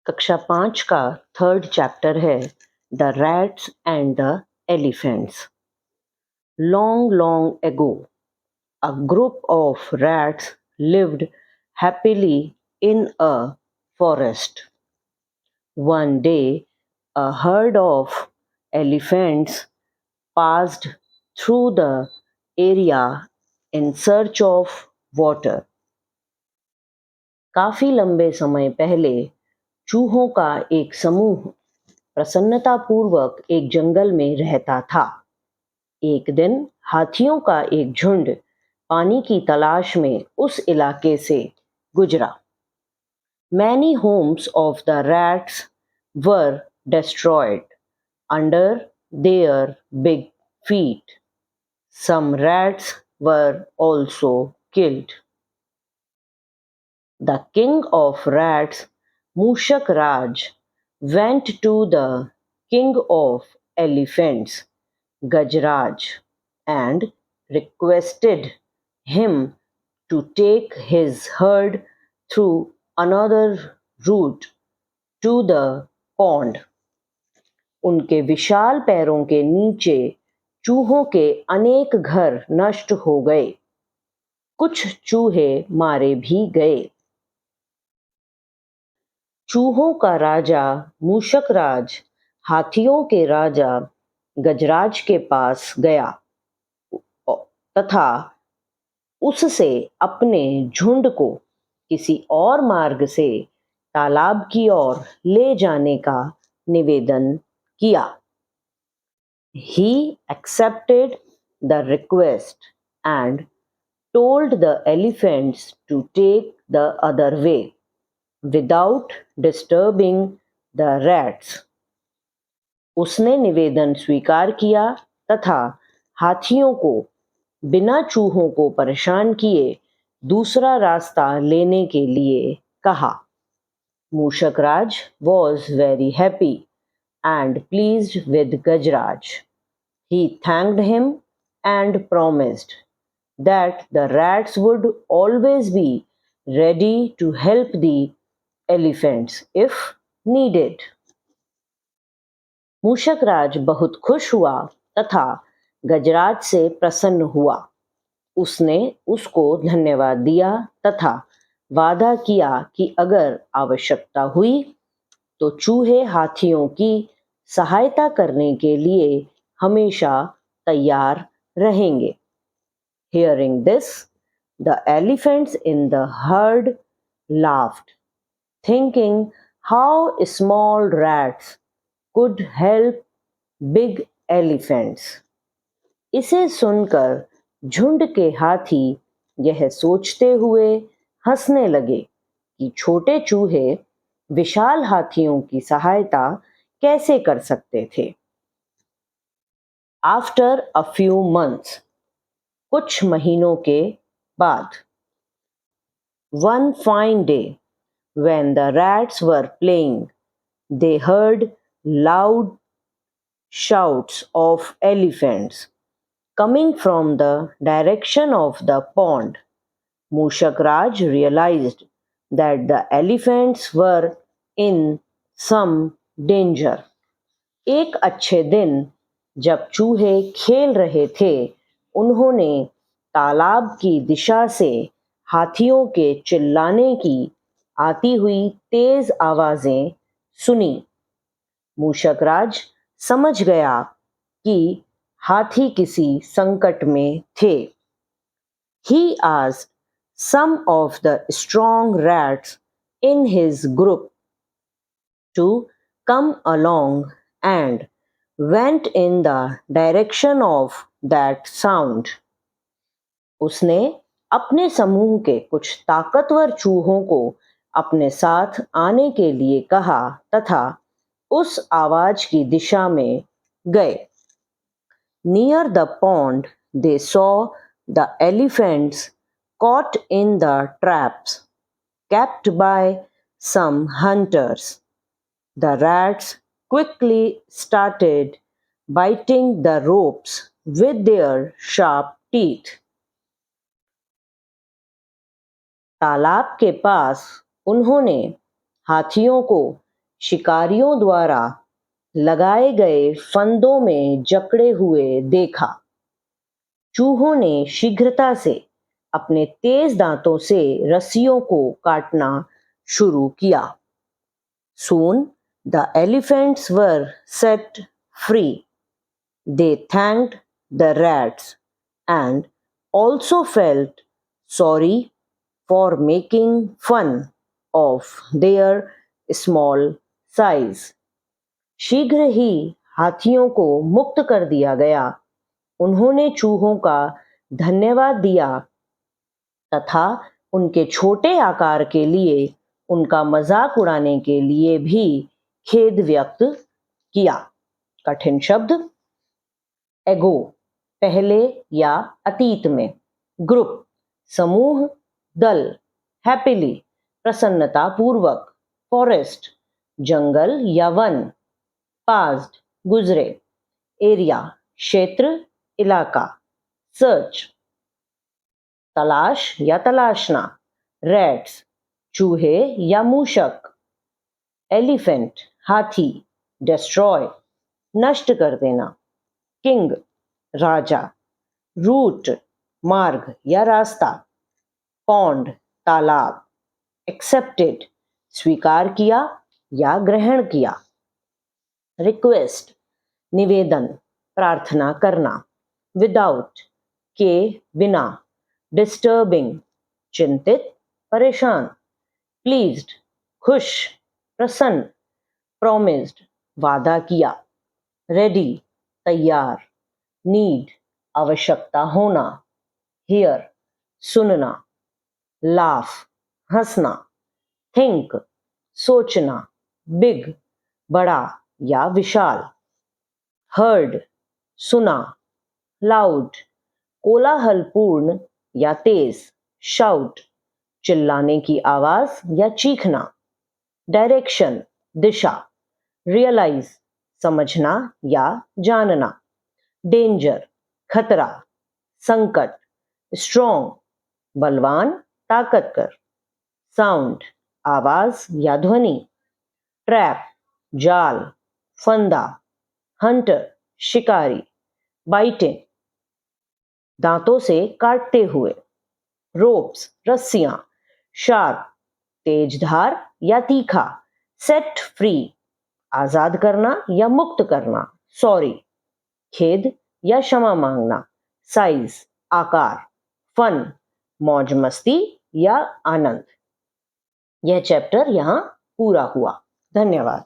कक्षा 5 का third chapter है the rats and the elephants. Long long ago a group of rats lived happily in a forest. One day, a herd of elephants passed through the area in search of water. काफी लंबे समय पहले चूहों का एक समूह प्रसन्नतापूर्वक एक जंगल में रहता था। एक दिन हाथियों का एक झुंड पानी की तलाश में उस इलाके से गुजरा। Many homes of the rats were destroyed under their big feet. Some rats were also killed. The king of rats, Mushak Raj, went to the king of elephants, Gajraj, and requested him to take his herd through another route to the pond. उनके विशाल पैरों के नीचे चूहों के अनेक घर नष्ट हो गए। कुछ चूहे मारे भी गए। चूहों का राजा मूषकराज हाथियों के राजा गजराज के पास गया तथा उससे अपने झुंड को किसी और मार्ग से तालाब की ओर ले जाने का निवेदन किया। He accepted the request and told the elephants to take the other way without disturbing the rats. उसने निवेदन स्वीकार किया तथा हाथियों को बिना चूहों को परेशान किए दूसरा रास्ता लेने के लिए कहा। मूषकराज was very happy and pleased with Gajraj. He thanked him and promised that the rats would always be ready to help the elephants if needed. मूषकराज बहुत खुश हुआ तथा गजराज से प्रसन्न हुआ। उसने उसको धन्यवाद दिया तथा वादा किया कि अगर आवश्यकता हुई तो चूहे हाथियों की सहायता करने के लिए हमेशा तैयार रहेंगे। Hearing this, the elephants in the herd laughed, thinking how small rats could help big elephants. इसे सुनकर झुंड के हाथी यह सोचते हुए हंसने लगे कि छोटे चूहे विशाल हाथियों की सहायता कैसे कर सकते थे। After a few months, कुछ महीनों के बाद, one fine day, when the rats were playing, they heard loud shouts of elephants coming from the direction of the pond. Mushak Raj realized that the elephants were in some danger. एक अच्छे दिन जब चूहे खेल रहे थे, उन्होंने तालाब की दिशा से हाथियों के चिल्लाने की आती हुई तेज आवाजें सुनी। मूषकराज समझ गया कि हाथी किसी संकट में थे। He asked some of the strong rats in his group to come along and went in the direction of that sound. उसने अपने समूह के कुछ ताकतवर चूहों को अपने साथ आने के लिए कहा तथा उस आवाज की दिशा में गए। Near the pond, they saw the elephants caught in the traps kept by some hunters. The rats quickly started biting the ropes with their sharp teeth. तालाब के पास उन्होंने हाथियों को शिकारियों द्वारा लगाए गए फंदों में जकड़े हुए देखा। चूहों ने शीघ्रता से अपने तेज दांतों से रस्सियों को काटना शुरू किया। Soon the elephants were set free. They thanked the rats and also felt sorry for making fun of their small size. शीघ्र ही हाथियों को मुक्त कर दिया गया। उन्होंने चूहों का धन्यवाद दिया तथा उनके छोटे आकार के लिए उनका मजाक उड़ाने के लिए भी खेद व्यक्त किया। कठिन शब्द एगो पहले या अतीत में, ग्रुप समूह, दल, हैप्पीली प्रसन्नता पूर्वक, फॉरेस्ट जंगल या वन, पास्ट गुजरे, एरिया क्षेत्र इलाका, सर्च तलाश या तलाशना, रैट्स चूहे या मूषक, एलिफेंट हाथी, डिस्ट्रॉय नष्ट कर देना, किंग राजा, रूट मार्ग या रास्ता, पॉन्ड तालाब, एक्सेप्टेड स्वीकार किया या ग्रहण किया, रिक्वेस्ट निवेदन प्रार्थना करना, विदाउट के बिना, डिस्टर्बिंग चिंतित परेशान, प्लीज्ड खुश प्रसन्न, प्रॉमिस्ड वादा किया, रेडी तैयार, नीड आवश्यकता होना, हियर सुनना, लाफ हंसना, थिंक सोचना, बिग बड़ा या विशाल, हर्ड सुना, लाउड कोलाहलपूर्ण या तेज, शाउट चिल्लाने की आवाज या चीखना, डायरेक्शन दिशा, रियलाइज समझना या जानना, डेंजर खतरा, संकट, स्ट्रॉन्ग बलवान ताकतवर, साउंड आवाज या ध्वनि, ट्रैप जाल, फंदा, हंटर शिकारी, बाइटिंग दांतों से काटते हुए, रोप्स रस्सियां, शार्प तेज धार या तीखा, सेट फ्री आजाद करना या मुक्त करना, सॉरी खेद या क्षमा मांगना, साइज आकार, फन मौज मस्ती या आनंद। यह चैप्टर यहाँ पूरा हुआ। धन्यवाद।